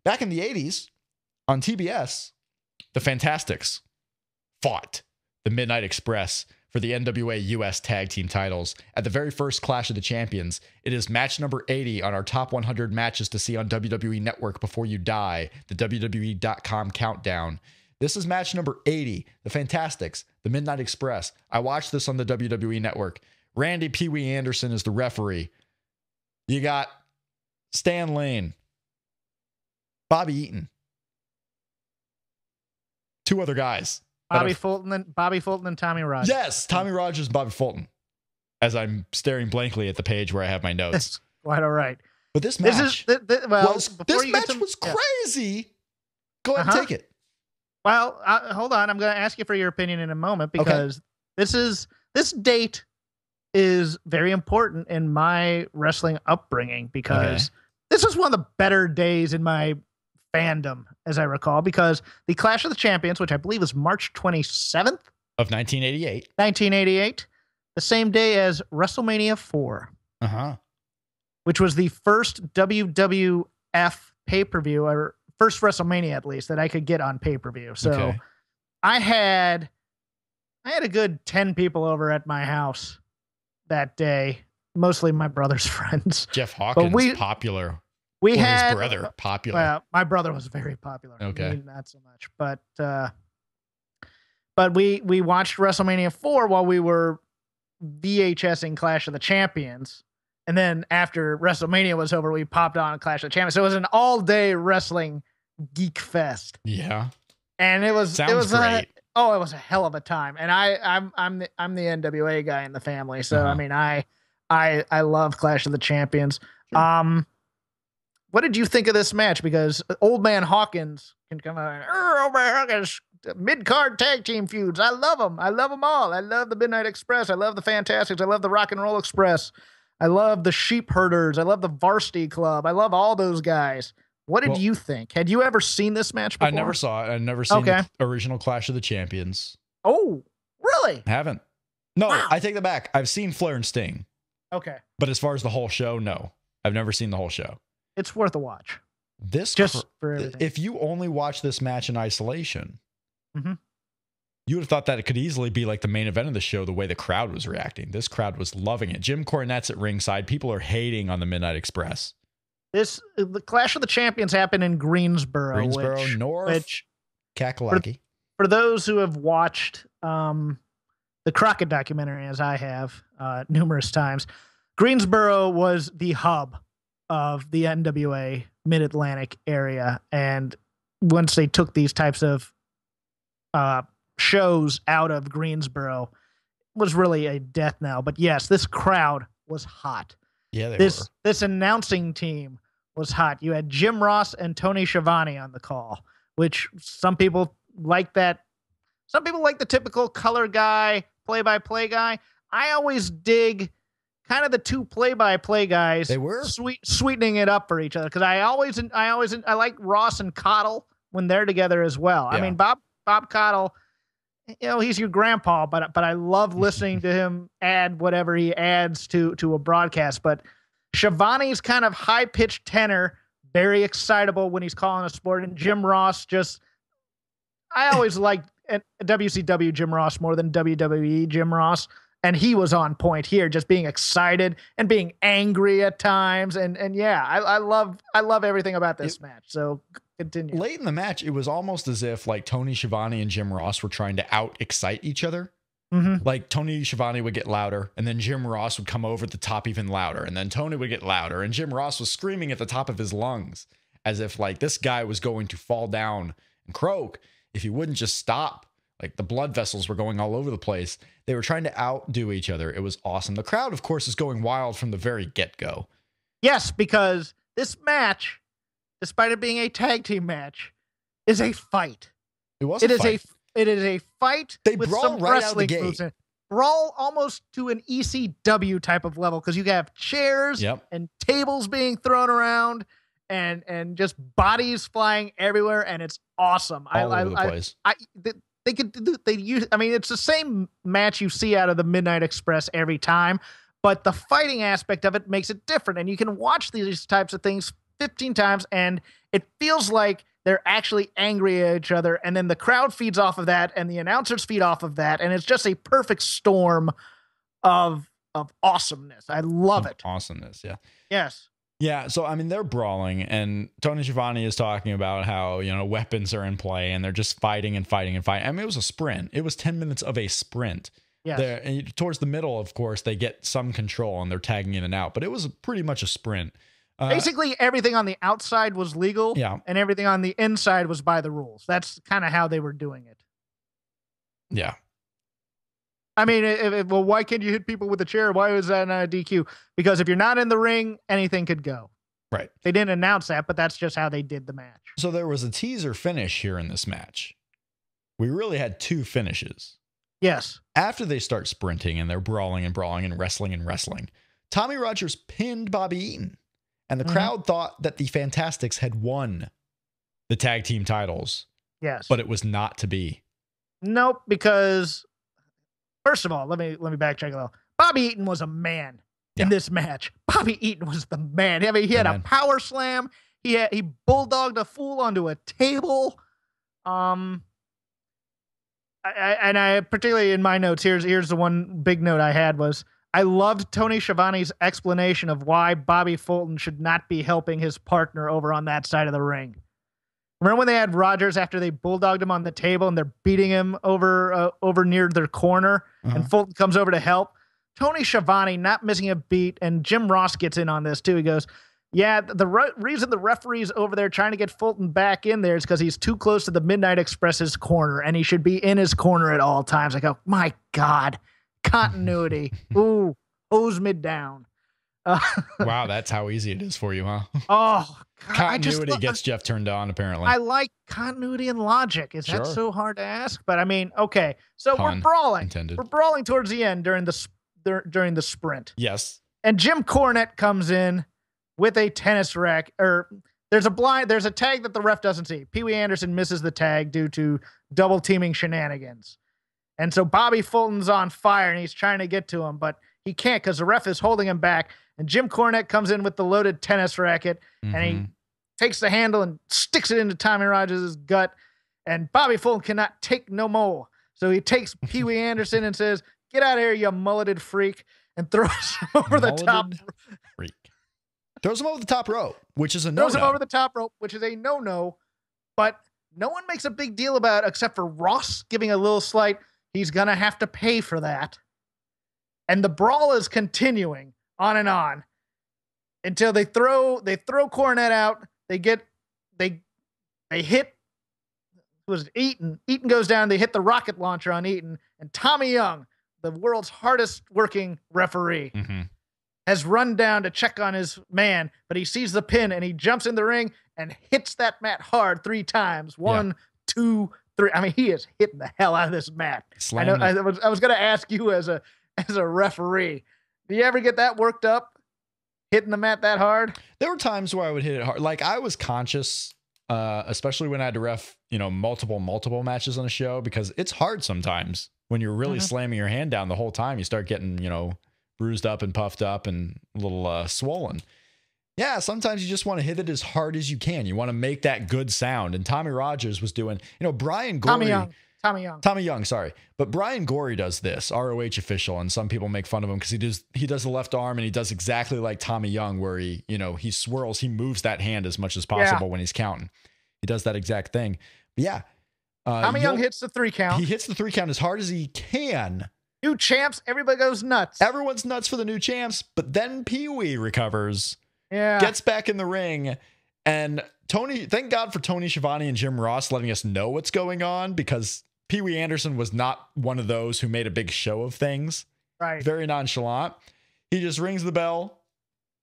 back in the 80s on TBS, the Fantastics fought the Midnight Express for the NWA US Tag Team titles at the very first Clash of the Champions. It is match number 80 on our top 100 matches to see on WWE Network before you die, the WWE.com countdown. This is match number 80, the Fantastics, the Midnight Express. I watched this on the WWE Network. Randy Pee Wee Anderson is the referee. You got Stan Lane, Bobby Eaton, two other guys. Bobby Fulton and Tommy Rogers. Yes, Tommy Rogers and Bobby Fulton. As I'm staring blankly at the page where I have my notes. Quite all right. But this match was crazy. Go ahead and take it. Well, hold on. I'm going to ask you for your opinion in a moment because this date is very important in my wrestling upbringing because this is one of the better days in my fandom, as I recall, because the Clash of the Champions, which I believe is March 27th of 1988, the same day as WrestleMania 4, which was the first WWF pay-per-view, or first WrestleMania at least, that I could get on pay-per-view. So I had a good 10 people over at my house that day, mostly my brother's friends. Jeff Hawkins, popular. We had his brother popular. Well, my brother was very popular. Okay, not so much, but we watched WrestleMania 4 while we were VHSing Clash of the Champions, and then after WrestleMania was over, we popped on Clash of the Champions. So it was an all-day wrestling geek fest. Yeah, and it was great. It was a hell of a time. And I'm the NWA guy in the family, so I mean I love Clash of the Champions. Sure. What did you think of this match? Because Old Man Hawkins can come out. Old Man Hawkins, mid-card tag team feuds. I love them. I love them all. I love the Midnight Express. I love the Fantastics. I love the Rock and Roll Express. I love the Sheep Herders. I love the Varsity Club. I love all those guys. What did you think? Had you ever seen this match before? I never saw it. I've never seen the original Clash of the Champions. Oh, really? I haven't. No, wow. I take that back. I've seen Flair and Sting. Okay. But as far as the whole show, no. I've never seen the whole show. It's worth a watch. For everything. If you only watch this match in isolation, you would have thought that it could easily be like the main event of the show, the way the crowd was reacting. This crowd was loving it. Jim Cornette's at ringside. People are hating on the Midnight Express. The Clash of the Champions happened in Greensboro, North Kakalaki. For those who have watched the Crockett documentary, as I have numerous times, Greensboro was the hub of the NWA Mid-Atlantic area. And once they took these types of shows out of Greensboro, it was really a death knell. But yes, this crowd was hot. Yeah, this announcing team was hot. You had Jim Ross and Tony Schiavone on the call, which some people like that. Some people like the typical color guy, play-by-play guy. I always dig kind of the two play-by-play guys. They were sweetening it up for each other, because I like Ross and Cottle when they're together as well. Yeah. I mean, Bob Cottle, he's your grandpa, but I love listening to him add whatever he adds to a broadcast. But Schiavone's kind of high-pitched tenor, very excitable when he's calling a sport, and Jim Ross I always liked WCW Jim Ross more than WWE Jim Ross. And he was on point here, just being excited and being angry at times. And yeah, I love everything about this match. So continue. Late in the match, it was almost as if like Tony Schiavone and Jim Ross were trying to out-excite each other. Like Tony Schiavone would get louder, and then Jim Ross would come over the top even louder, and then Tony would get louder, and Jim Ross was screaming at the top of his lungs as if like this guy was going to fall down and croak if he wouldn't just stop. Like the blood vessels were going all over the place. They were trying to outdo each other. It was awesome. The crowd, of course, is going wild from the very get-go. Yes, because this match, despite it being a tag team match, is a fight. It was a fight. It is a fight. They with brawl some right out of the wrestling gate. Brawl almost to an ECW type of level, because you have chairs and tables being thrown around and just bodies flying everywhere, and it's awesome. All over the place. It's the same match you see out of the Midnight Express every time, but the fighting aspect of it makes it different, and you can watch these types of things 15 times, and it feels like they're actually angry at each other, and then the crowd feeds off of that, and the announcers feed off of that, and it's just a perfect storm of awesomeness. I love it. Awesomeness, yeah. Yes. Yeah, so I mean they're brawling, and Tony Schiavone is talking about how, you know, weapons are in play and they're just fighting and fighting and fighting. I mean, it was a sprint. It was 10 minutes of a sprint. Yes. And towards the middle, of course, they get some control and they're tagging in and out, but it was pretty much a sprint. Basically, everything on the outside was legal, yeah, and everything on the inside was by the rules. That's kind of how they were doing it. Yeah. I mean, well, why can't you hit people with a chair? Why was that not a DQ? Because if you're not in the ring, anything could go. Right. They didn't announce that, but that's just how they did the match. So there was a teaser finish here in this match. We really had two finishes. Yes. After they start sprinting and they're brawling and wrestling, Tommy Rogers pinned Bobby Eaton. And the crowd thought that the Fantastics had won the tag team titles. Yes. But it was not to be. Nope, because first of all, let me backtrack a little. Bobby Eaton was a man in this match. Bobby Eaton was the man. I mean, he had a power slam. He bulldogged a fool onto a table. I particularly in my notes, here's the one big note I had was I loved Tony Schiavone's explanation of why Bobby Fulton should not be helping his partner over on that side of the ring. Remember when they had Rogers after they bulldogged him on the table and they're beating him over near their corner and Fulton comes over to help? Tony Schiavone not missing a beat, and Jim Ross gets in on this too. He goes, yeah, the reason the referee's over there trying to get Fulton back in there is because he's too close to the Midnight Express's corner and he should be in his corner at all times. I go, my God, continuity. Ooh, hose me down. Wow, that's how easy it is for you, huh? Oh, God, continuity gets Jeff turned on, apparently. I like continuity and logic. Is that so hard to ask? But I mean, okay, so we're brawling. Intended. We're brawling towards the end during the sprint. Yes. And Jim Cornette comes in with a tennis racket. There's a tag that the ref doesn't see. Pee Wee Anderson misses the tag due to double teaming shenanigans. And so Bobby Fulton's on fire and he's trying to get to him, but he can't because the ref is holding him back. And Jim Cornette comes in with the loaded tennis racket and he takes the handle and sticks it into Tommy Rogers' gut. And Bobby Fulton cannot take no more. So he takes Pee Wee Anderson and says, get out of here, you mulleted freak, and throws him over the top. Freak. Throws him over the top rope, which is a no-no. Throws him over the top rope, which is a no-no. But no one makes a big deal about it except for Ross giving a little slight, he's going to have to pay for that. And the brawl is continuing on and on until they throw Cornette out. They hit, was it Eaton? Eaton goes down. They hit the rocket launcher on Eaton. And Tommy Young, the world's hardest working referee, has run down to check on his man, but he sees the pin and he jumps in the ring and hits that mat hard 3 times. 1, 2, 3. I mean, he is hitting the hell out of this mat. I know. I was going to ask you as a referee, do you ever get that worked up, hitting the mat that hard? There were times where I would hit it hard. Like I was conscious, especially when I had to ref, multiple matches on a show, because it's hard sometimes when you're really slamming your hand down the whole time. You start getting, bruised up and puffed up and a little swollen. Yeah, sometimes you just want to hit it as hard as you can. You want to make that good sound. And Tommy Rogers was doing, Brian Gorey. Tommy Young, sorry. But Brian Gorey does this, ROH official, and some people make fun of him because he does the left arm and he does exactly like Tommy Young, where he swirls, he moves that hand as much as possible when he's counting. He does that exact thing. But yeah. Tommy Young hits the 3 count. He hits the 3 count as hard as he can. New champs, everybody goes nuts. Everyone's nuts for the new champs, but then Pee Wee recovers, gets back in the ring, and thank God for Tony Schiavone and Jim Ross letting us know what's going on, because Pee Wee Anderson was not one of those who made a big show of things. Right. Very nonchalant. He just rings the bell,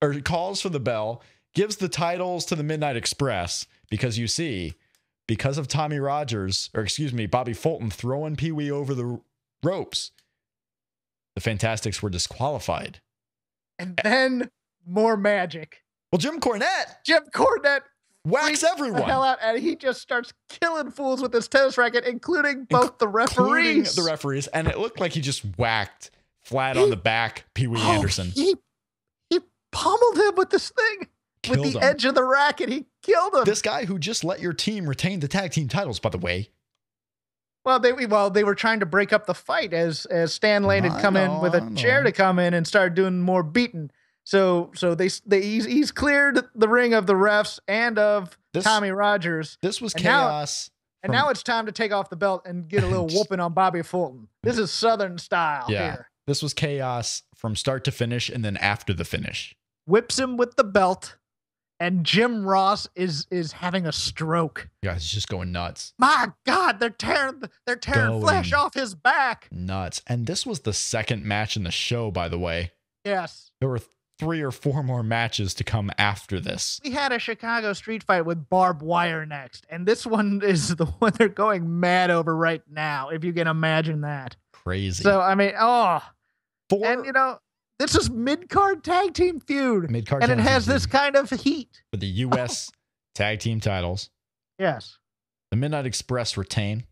or calls for the bell, gives the titles to the Midnight Express, because because of Tommy Rogers, Bobby Fulton throwing Pee Wee over the ropes, the Fantastics were disqualified. And then more magic. Well, Jim Cornette whacks everyone the hell out, and he just starts killing fools with his tennis racket, including both the referees. And it looked like he just whacked flat on the back Pee Wee Anderson. He pummeled him with this thing. killed with the him. edge of the racket. He killed him. This guy who just let your team retain the tag team titles, by the way. Well, they were trying to break up the fight as Stan Lane had come in with a chair to come in and start doing more beating. So he's cleared the ring of the refs and of Tommy Rogers. This was chaos. Now it's time to take off the belt and get a little whooping on Bobby Fulton. This is Southern style here. This was chaos from start to finish and then after the finish. Whips him with the belt, and Jim Ross is having a stroke. Yeah, he's just going nuts. My God, they're tearing flesh off his back. Nuts. And this was the second match in the show, by the way. Yes. There were 3 or 4 more matches to come after this. We had a Chicago street fight with barbed wire next, and this one is the one they're going mad over right now, if you can imagine that. Crazy. So, I mean, and, you know, this is mid-card tag team feud, and it has this kind of heat. For the U.S. tag team titles. Yes. The Midnight Express retain.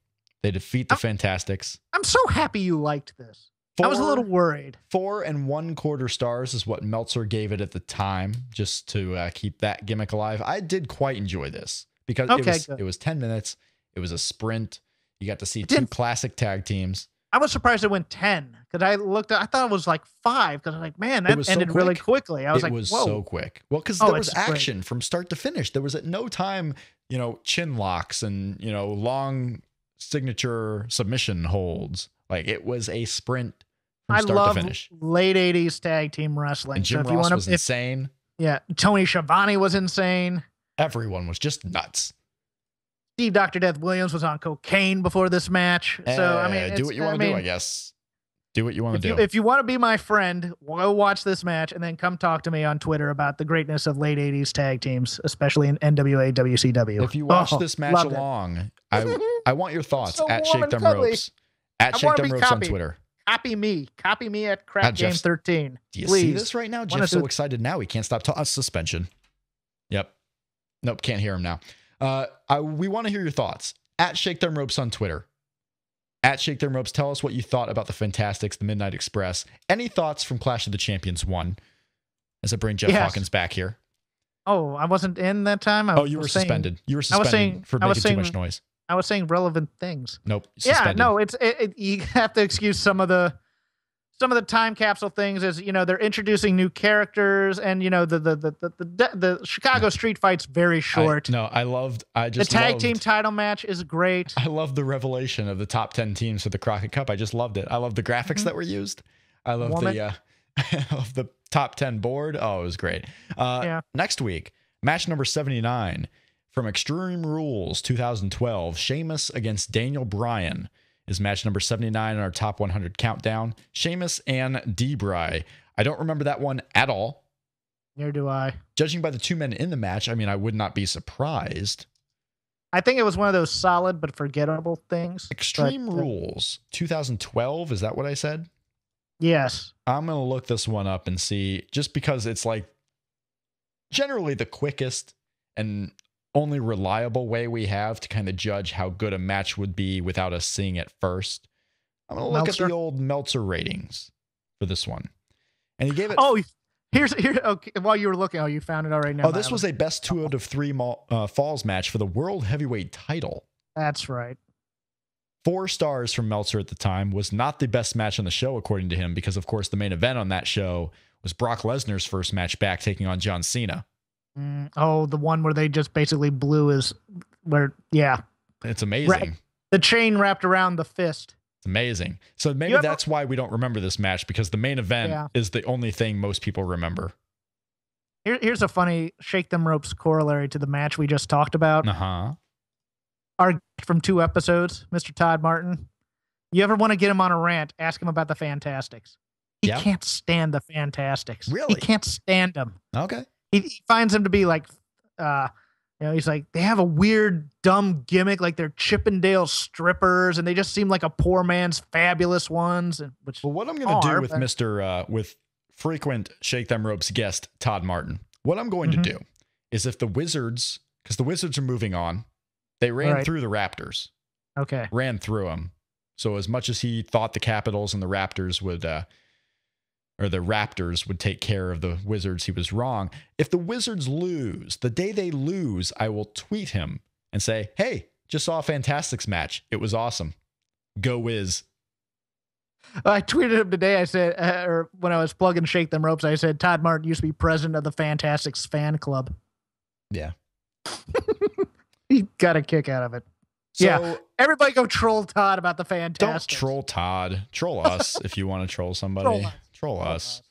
They defeat the Fantastics. I'm so happy you liked this. I was a little worried. 4 1/4 stars is what Meltzer gave it at the time, just to keep that gimmick alive. I did quite enjoy this because it was 10 minutes. It was a sprint. You got to see 2 classic tag teams. I was surprised it went 10 because I thought it was like 5 because I was like, man, that ended really quickly. I was like, whoa. It was so quick. Well, because there was action from start to finish. There was at no time, you know, chin locks and, you know, long signature submission holds. Like it was a sprint. I love late 80s tag team wrestling. And Jim Ross was insane. Yeah. Tony Schiavone was insane. Everyone was just nuts. Steve Dr. Death Williams was on cocaine before this match. So, I mean, do what you want to do, I guess. Do what you want to do. If you want to be my friend, go watch this match and then come talk to me on Twitter about the greatness of late 80s tag teams, especially in NWA, WCW. If you watch this match along, I want your thoughts at Shake Them Ropes. At Shake Them Ropes on Twitter. Copy me at Crap Game 13. Do you see this right now? Jeff's so excited now. He can't stop talking. Suspension. Yep. Nope. Can't hear him now. We want to hear your thoughts. At Shake Them Ropes on Twitter. At Shake Them Ropes, tell us what you thought about the Fantastics, the Midnight Express. Any thoughts from Clash of the Champions 1? As I bring Jeff Hawkins back here. Oh, I wasn't in that time? You were suspended. You were suspended for making too much noise. I was saying relevant things. Nope. Suspended. Yeah, no, you have to excuse some of the time capsule things, as you know, they're introducing new characters, and you know the Chicago street fight's very short. The tag team title match is great. I love the revelation of the top 10 teams for the Crockett Cup. I just loved it. I love the graphics that were used. I love the top 10 board. Oh, it was great. Next week, match number 79 from Extreme Rules 2012, Sheamus against Daniel Bryan is match number 79 in our top 100 countdown. Sheamus and D-Bry. I don't remember that one at all. Neither do I. Judging by the 2 men in the match, I mean, I would not be surprised. I think it was one of those solid but forgettable things. Extreme Rules 2012, is that what I said? Yes. I'm going to look this one up and see, just because it's like generally the quickest and only reliable way we have to kind of judge how good a match would be without us seeing it first. I'm going to look at the old Meltzer ratings for this one. And he gave it... Here. Okay, while you were looking, you found it already. Oh, this was a best 2 out of 3 falls match for the World Heavyweight title. That's right. 4 stars from Meltzer at the time. Was not the best match on the show, according to him, because, of course, the main event on that show was Brock Lesnar's first match back, taking on John Cena. The one where they just basically blew his... It's amazing. The chain wrapped around the fist. It's amazing. So maybe that's why we don't remember this match, because the main event is the only thing most people remember. Here's a funny Shake Them Ropes corollary to the match we just talked about. Our guest from 2 episodes, Mr. Todd Martin. You ever want to get him on a rant, ask him about the Fantastics. He can't stand the Fantastics. Really? He can't stand them. Okay. He finds them to be like, he's like, they have a weird, dumb gimmick, like they're Chippendale strippers, and they just seem like a poor man's Fabulous Ones. What I'm going to do with with frequent Shake Them Ropes guest Todd Martin, what I'm going to do is, if the Wizards, because the Wizards are moving on, they ran through the Raptors. Okay. Ran through them. So as much as he thought the Capitals and the Raptors would or the Raptors would take care of the Wizards, he was wrong. If the Wizards lose, the day they lose, I will tweet him and say, hey, just saw a Fantastics match. It was awesome. Go Wiz. I tweeted him today. I said, or when I was plugging Shake Them Ropes, I said, Todd Martin used to be president of the Fantastics fan club. Yeah. He got a kick out of it. So, yeah. Everybody go troll Todd about the Fantastics. Don't troll Todd. Troll us if you want to troll somebody. Troll us.